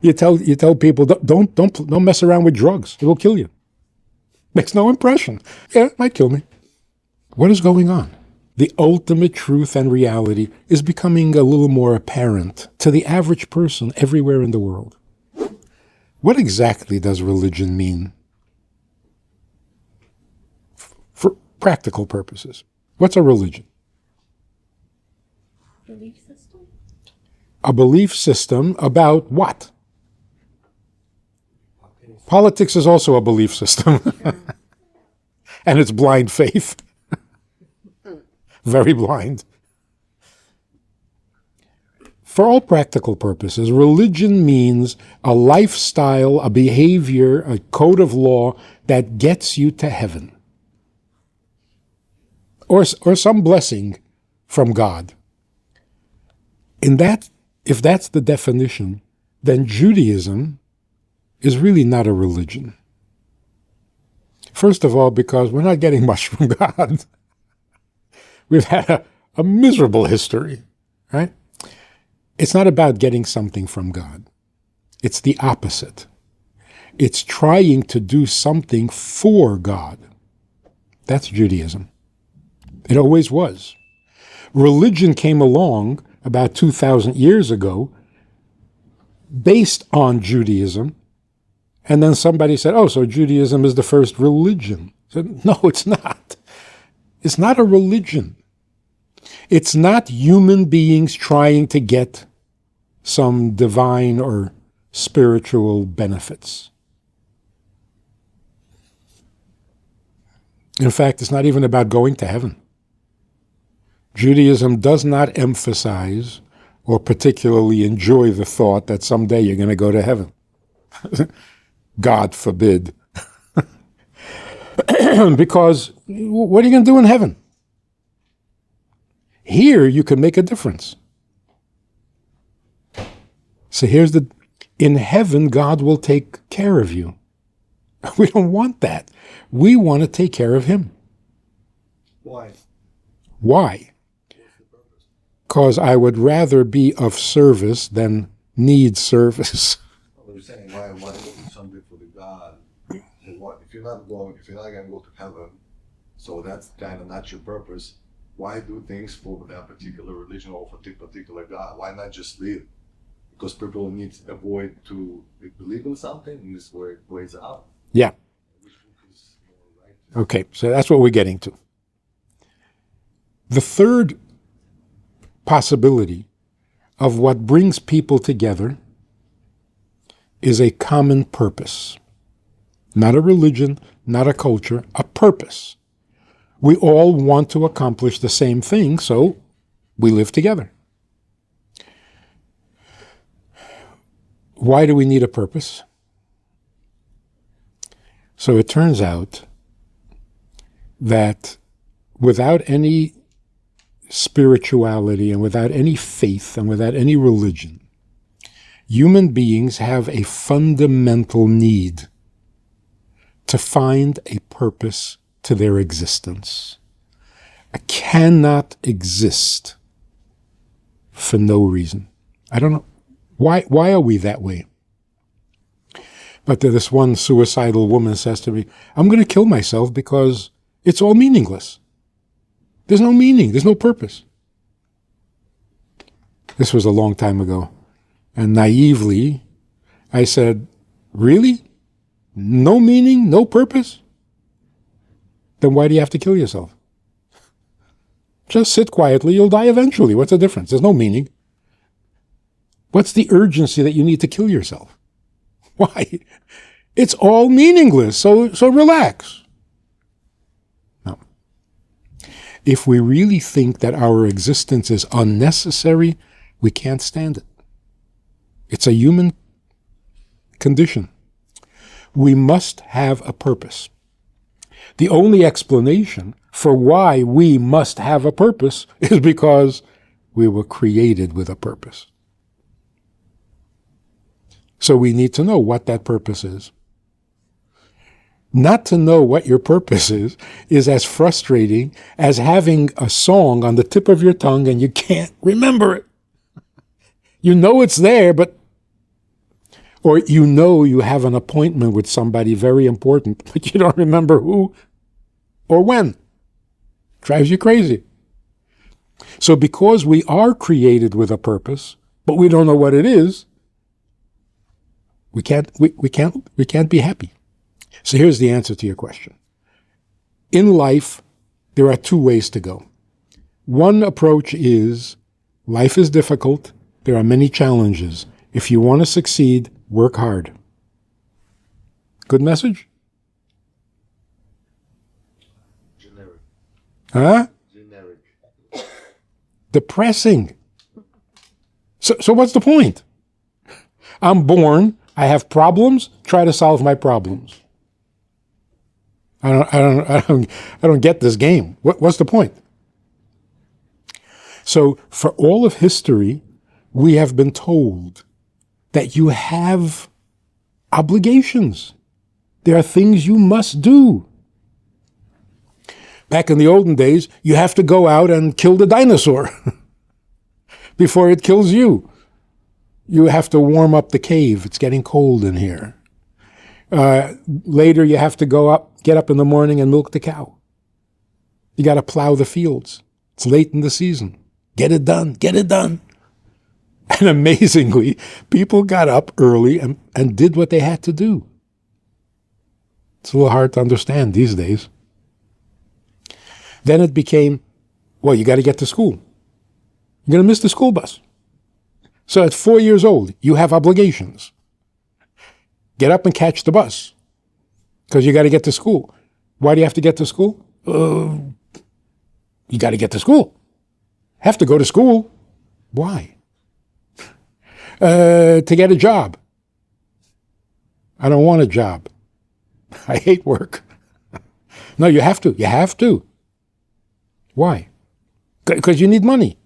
You tell people don't mess around with drugs. It will kill you. Makes no impression. Yeah, it might kill me. What is going on? The ultimate truth and reality is becoming a little more apparent to the average person everywhere in the world. What exactly does religion mean? For practical purposes. What's a religion? Belief system? A belief system about what? Politics is also a belief system. And it's blind faith. Very blind. For all practical purposes, religion means a lifestyle, a behavior, a code of law that gets you to heaven. Or some blessing from God. If that's the definition, then Judaism is really not a religion. First of all, because we're not getting much from God. We've had a miserable history, right? It's not about getting something from God. It's the opposite. It's trying to do something for God. That's Judaism. It always was. Religion came along about 2,000 years ago based on Judaism, and then somebody said, oh, so Judaism is the first religion. I said, no, it's not. It's not a religion. It's not human beings trying to get some divine or spiritual benefits. In fact, it's not even about going to heaven. Judaism does not emphasize or particularly enjoy the thought that someday you're going to go to heaven. God forbid. Because what are you going to do in heaven? Here you can make a difference. So in heaven, God will take care of you. We don't want that. We want to take care of him. Why? Why? Because I would rather be of service than need service. Well, you're saying why go to something for the God? If you're not going to go to heaven, so that's kind of not your purpose. Why do things for that particular religion or for the particular God? Why not just live? Because people need to avoid to believe in something, and this way it plays out. Yeah. Which is more right. Okay, so that's what we're getting to. The third possibility of what brings people together is a common purpose. Not a religion, not a culture, a purpose. We all want to accomplish the same thing, so we live together. Why do we need a purpose? So it turns out that without any spirituality and without any faith and without any religion, human beings have a fundamental need to find a purpose to their existence. I cannot exist for no reason. I don't know. Why are we that way? But this one suicidal woman says to me, I'm going to kill myself because it's all meaningless. There's no meaning. There's no purpose. This was a long time ago. And naively, I said, really? No meaning? No purpose? Then why do you have to kill yourself? Just sit quietly. You'll die eventually. What's the difference? There's no meaning. What's the urgency that you need to kill yourself? Why? It's all meaningless, so relax. No. If we really think that our existence is unnecessary, we can't stand it. It's a human condition. We must have a purpose. The only explanation for why we must have a purpose is because we were created with a purpose. So we need to know what that purpose is. Not to know what your purpose is as frustrating as having a song on the tip of your tongue and you can't remember it. You know it's there, but Or you know you have an appointment with somebody very important, but you don't remember who or when. Drives you crazy. So because we are created with a purpose, but we don't know what it is, we can't be happy. So here's the answer to your question. In life, there are two ways to go. One approach is, life is difficult, there are many challenges. If you want to succeed, work hard. Good message? Generic. Huh? Generic. Depressing. So what's the point? I'm born, I have problems, try to solve my problems. I don't get this game. What's the point? So for all of history, we have been told that you have obligations. There are things you must do. Back in the olden days, you have to go out and kill the dinosaur before it kills you. You have to warm up the cave. It's getting cold in here. Later, you have to get up in the morning and milk the cow. You got to plow the fields. It's late in the season. Get it done. Get it done. And amazingly, people got up early and did what they had to do. It's a little hard to understand these days. Then it became, well, you got to get to school. You're going to miss the school bus. So at 4 years old, you have obligations. Get up and catch the bus because you got to get to school. Why do you have to get to school? You got to get to school. Have to go to school. Why? To get a job. I don't want a job. I hate work. No, you have to. You have to. Why? Because you need money.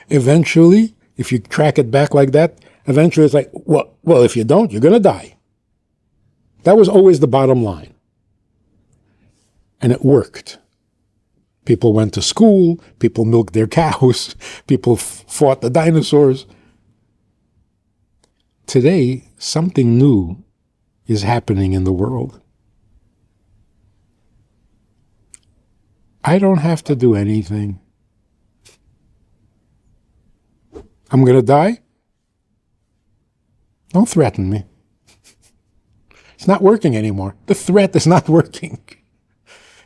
Eventually, if you track it back like that, eventually it's like, well, if you don't, you're going to die. That was always the bottom line. And it worked. People went to school, people milked their cows, people fought the dinosaurs. Today, something new is happening in the world. I don't have to do anything. I'm going to die? Don't threaten me. It's not working anymore. The threat is not working.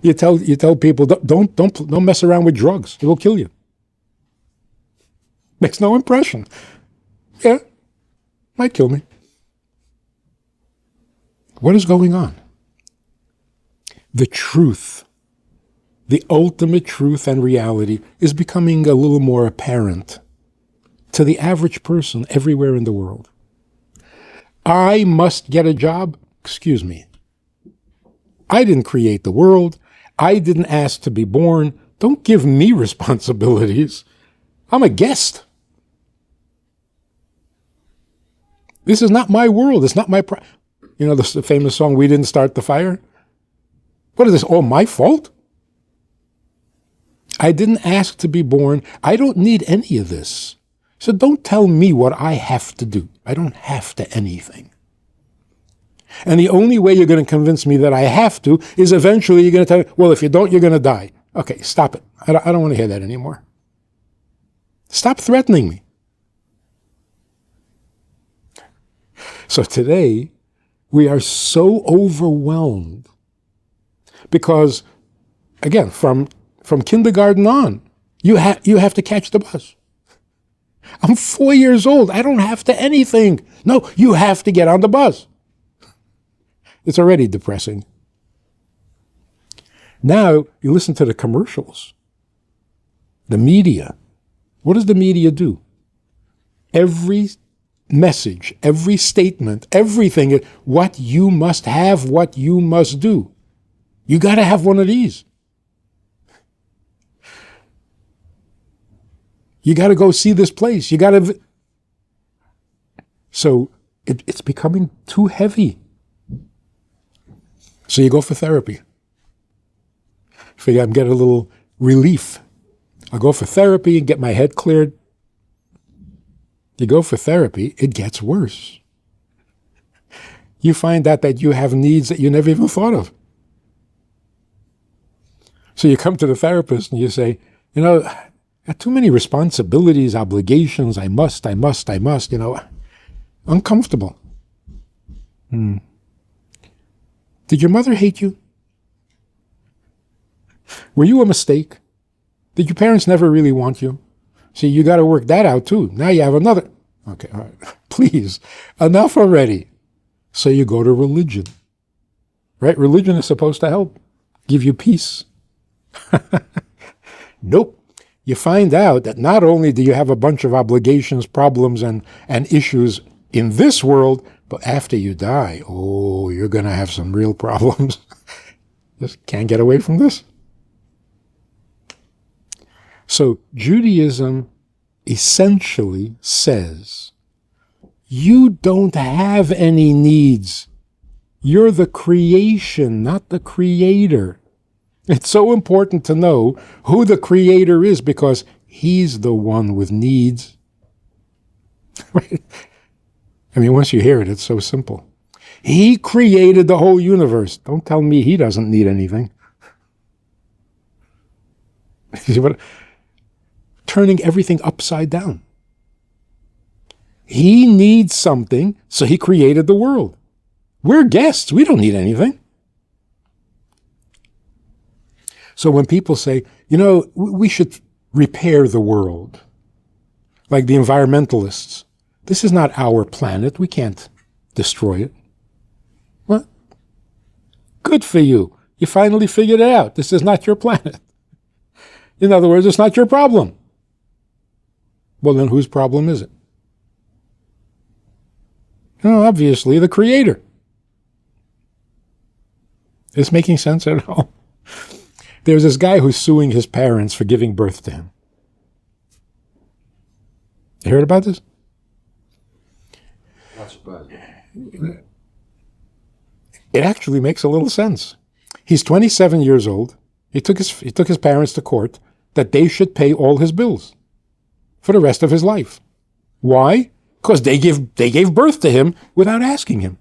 You tell people, don't mess around with drugs. It will kill you. Makes no impression. Yeah, might kill me. What is going on? The truth, the ultimate truth and reality is becoming a little more apparent to the average person everywhere in the world. I must get a job? Excuse me. I didn't create the world. I didn't ask to be born. Don't give me responsibilities. I'm a guest. This is not my world. It's not my You know the famous song, "We Didn't Start the Fire"? What is this? All my fault? I didn't ask to be born. I don't need any of this. So don't tell me what I have to do. I don't have to anything. And the only way you're going to convince me that I have to is eventually you're going to tell me, well, if you don't, you're going to die. Okay, stop it. I don't want to hear that anymore. Stop threatening me. So today, we are so overwhelmed because, again, from kindergarten on, you have to catch the bus. I'm 4 years old. I don't have to anything. No, you have to get on the bus. It's already depressing. Now, you listen to the commercials. The media. What does the media do? Every message, every statement, everything, what you must have, what you must do. You got to have one of these. You got to go see this place. You got to. So it's becoming too heavy. So you go for therapy. Figure I'm getting a little relief. I'll go for therapy and get my head cleared. You go for therapy, it gets worse. You find out that you have needs that you never even thought of. So you come to the therapist and you say, I got too many responsibilities, obligations, I must, uncomfortable. Did your mother hate you? Were you a mistake? Did your parents never really want you? See, you got to work that out too. Now you have another. Okay, all right. Please, enough already. So you go to religion. Right? Religion is supposed to help, give you peace. Nope. You find out that not only do you have a bunch of obligations, problems, and issues in this world, but after you die, you're going to have some real problems. Just can't get away from this. So Judaism essentially says, you don't have any needs. You're the creation, not the creator. It's so important to know who the creator is because he's the one with needs. Right? I mean, once you hear it, it's so simple. He created the whole universe. Don't tell me he doesn't need anything. See what? Turning everything upside down. He needs something, so he created the world. We're guests. We don't need anything. So when people say, we should repair the world, like the environmentalists, this is not our planet. We can't destroy it. Well, good for you. You finally figured it out. This is not your planet. In other words, it's not your problem. Well, then whose problem is it? Obviously, the creator. Is this making sense at all? There's this guy who's suing his parents for giving birth to him. You heard about this? Not surprised. It actually makes a little sense. He's 27 years old. He took his parents to court that they should pay all his bills for the rest of his life. Why? Because they gave birth to him without asking him.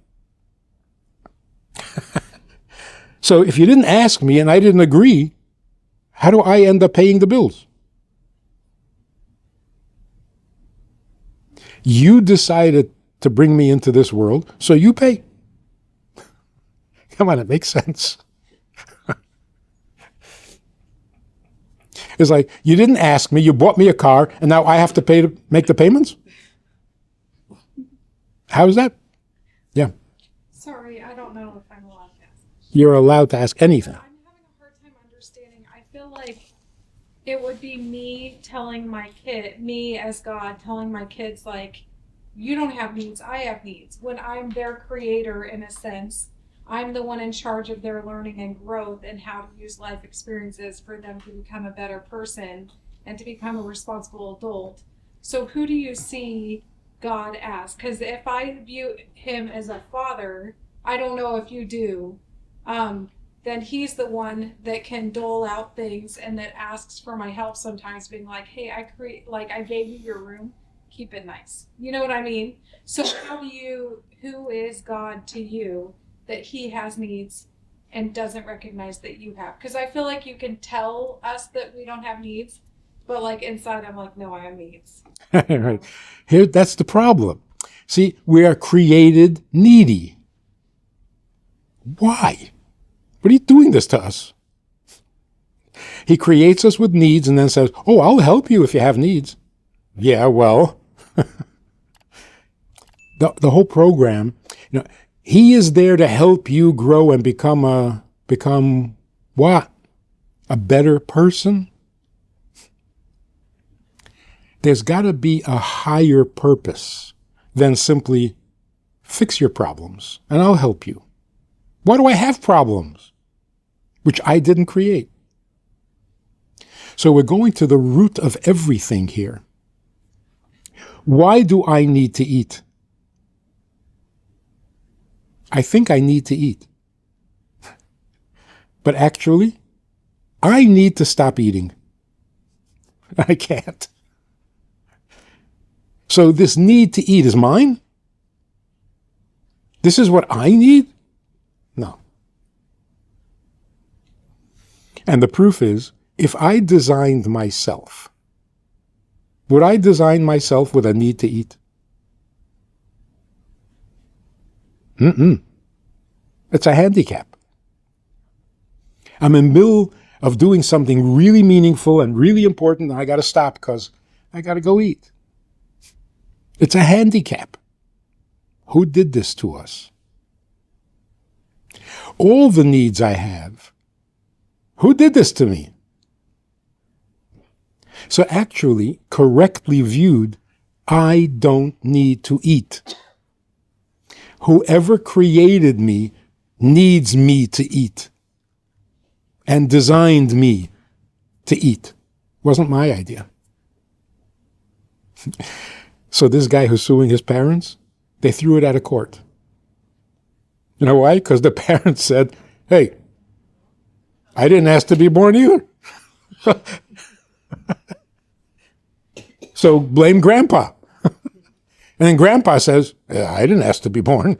So if you didn't ask me and I didn't agree, how do I end up paying the bills? You decided to bring me into this world, so you pay. Come on, it makes sense. It's like, you didn't ask me, you bought me a car, and now I have to pay to make the payments? How's that? Yeah. Sorry, I don't know if I'm allowed to ask. You're allowed to ask anything. I'm having a hard time understanding. I feel like it would be me as God, telling my kids, like, you don't have needs, I have needs. When I'm their creator, in a sense, I'm the one in charge of their learning and growth and how to use life experiences for them to become a better person and to become a responsible adult. So who do you see God as? Because if I view him as a father, I don't know if you do, then he's the one that can dole out things and that asks for my help sometimes, being like, hey, I gave you your room, keep it nice. You know what I mean? So who is God to you that he has needs and doesn't recognize that you have? Because I feel like you can tell us that we don't have needs, but like inside I'm like, no, I have needs. Right. Here, that's the problem. See, we are created needy. Why? What are you doing this to us? He creates us with needs and then says, oh, I'll help you if you have needs. Yeah, well, the whole program, he is there to help you grow and become what? A better person? There's got to be a higher purpose than simply fix your problems and I'll help you. Why do I have problems? Which I didn't create. So we're going to the root of everything here. Why do I need to eat? I think I need to eat. But actually, I need to stop eating. I can't. So this need to eat is mine? This is what I need? No. And the proof is, if I designed myself, would I design myself with a need to eat? It's a handicap. I'm in the middle of doing something really meaningful and really important, and I got to stop because I got to go eat. It's a handicap. Who did this to us? All the needs I have, who did this to me? So actually, correctly viewed, I don't need to eat. Whoever created me needs me to eat and designed me to eat. Wasn't my idea. So this guy who's suing his parents, they threw it out of court. You know why? Because the parents said, hey, I didn't ask to be born either. So blame grandpa. And then grandpa says, yeah, I didn't ask to be born.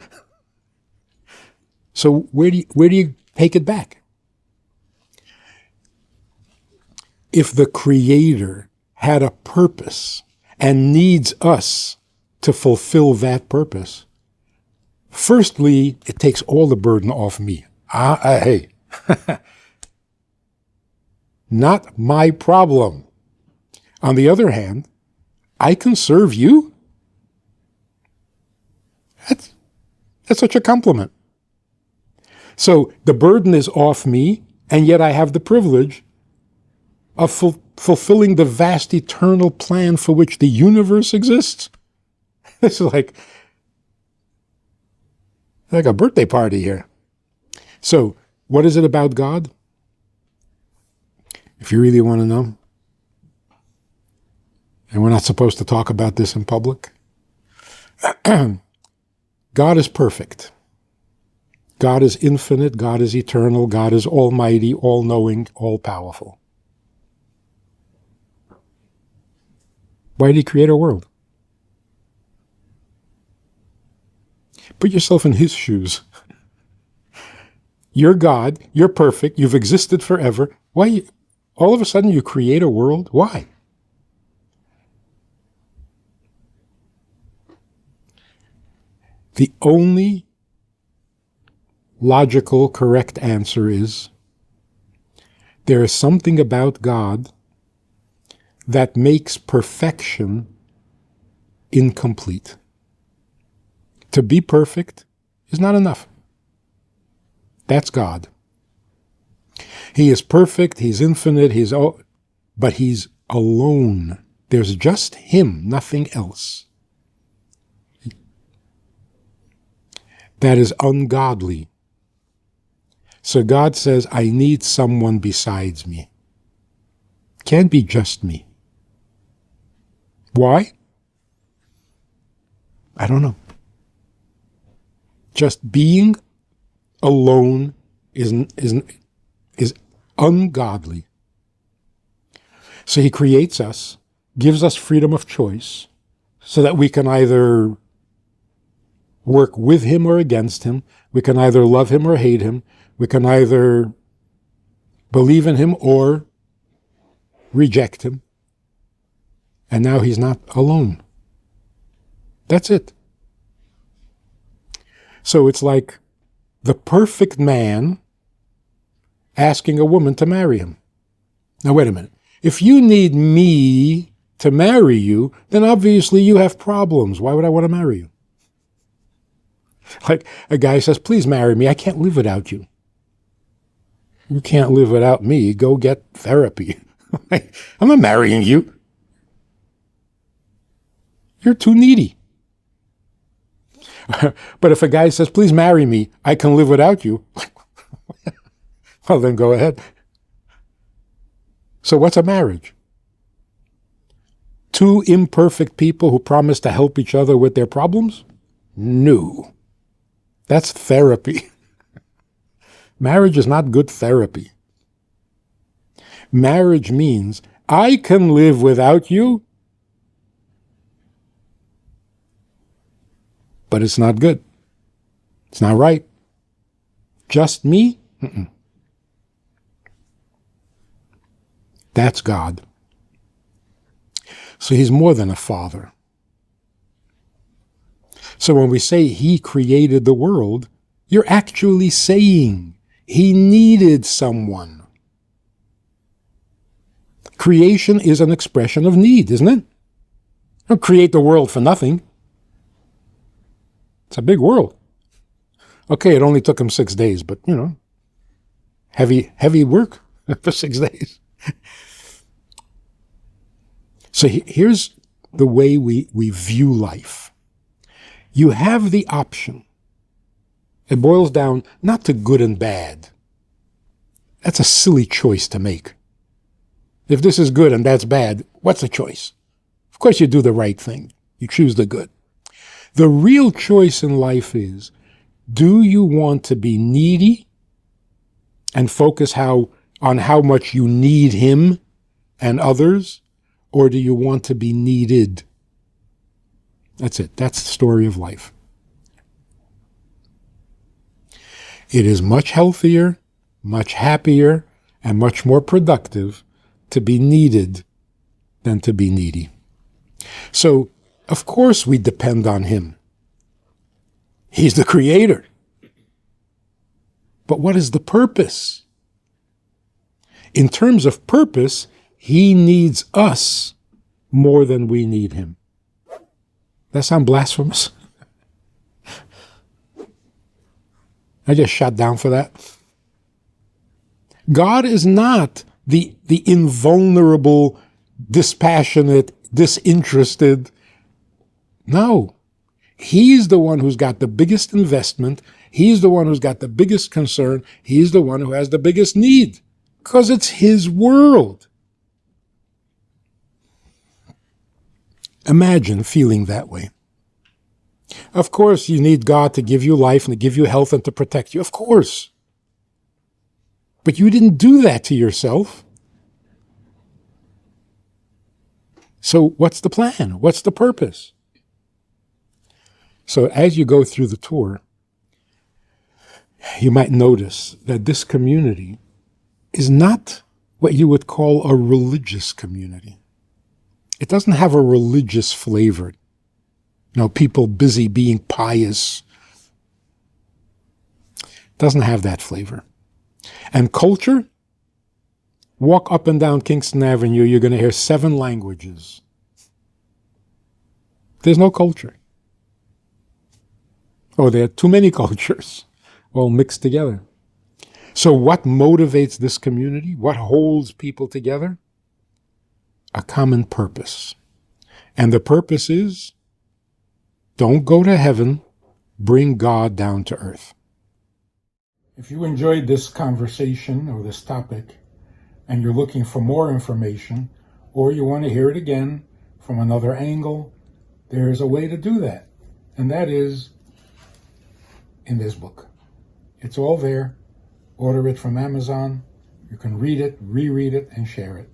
So where do you take it back? If the Creator had a purpose and needs us to fulfill that purpose, firstly, it takes all the burden off me. Hey, not my problem. On the other hand, I can serve you? That's such a compliment. So the burden is off me, and yet I have the privilege of fulfilling the vast eternal plan for which the universe exists. This is like a birthday party here. So what is it about God? If you really want to know, and we're not supposed to talk about this in public, God is perfect. God is infinite. God is eternal. God is almighty, all-knowing, all-powerful. Why did he create our world? Put yourself in his shoes. You're God. You're perfect. You've existed forever. Why? All of a sudden you create a world? Why? The only logical, correct answer is there is something about God that makes perfection incomplete. To be perfect is not enough. That's God. He is perfect, he's infinite, but he's alone. There's just him, nothing else. That is ungodly. So God says, I need someone besides me. Can't be just me. Why? I don't know. Just being alone is ungodly. So he creates us, gives us freedom of choice, so that we can either work with him or against him. We can either love him or hate him. We can either believe in him or reject him. And now he's not alone. That's it. So it's like the perfect man asking a woman to marry him. Now wait a minute. If you need me to marry you, then obviously you have problems. Why would I want to marry you? Like a guy says, please marry me. I can't live without you. You can't live without me. Go get therapy. I'm not marrying you. You're too needy. But if a guy says, please marry me, I can live without you. Well, then go ahead. So what's a marriage? Two imperfect people who promise to help each other with their problems? No. That's therapy. Marriage is not good therapy. Marriage means I can live without you, but it's not good. It's not right. Just me? Mm-mm. That's God. So he's more than a father. So when we say he created the world, you're actually saying he needed someone. Creation is an expression of need, isn't it? Don't create the world for nothing. It's a big world. Okay, it only took him 6 days, but heavy work for 6 days. So here's the way we view life. You have the option. It boils down not to good and bad. That's a silly choice to make. If this is good and that's bad, what's the choice? Of course you do the right thing. You choose the good. The real choice in life is, do you want to be needy and focus on how much you need him and others, or do you want to be needed? That's it. That's the story of life. It is much healthier, much happier, and much more productive to be needed than to be needy. So, of course, we depend on him. He's the creator. But what is the purpose? In terms of purpose, he needs us more than we need him. That sound blasphemous? I just shot down for that. God is not the invulnerable, dispassionate, disinterested. No. He's the one who's got the biggest investment. He's the one who's got the biggest concern. He's the one who has the biggest need, because it's his world. Imagine feeling that way. Of course, you need God to give you life and to give you health and to protect you. Of course. But you didn't do that to yourself. So what's the plan? What's the purpose? So as you go through the tour, you might notice that this community is not what you would call a religious community. It doesn't have a religious flavor. People busy being pious. It doesn't have that flavor. And culture, walk up and down Kingston Avenue, you're going to hear 7 languages. There's no culture. Oh, there are too many cultures, all mixed together. So what motivates this community? What holds people together? A common purpose. And the purpose is, don't go to heaven, bring God down to earth. If you enjoyed this conversation or this topic, and you're looking for more information, or you want to hear it again from another angle, there's a way to do that. And that is in this book. It's all there. Order it from Amazon. You can read it, reread it, and share it.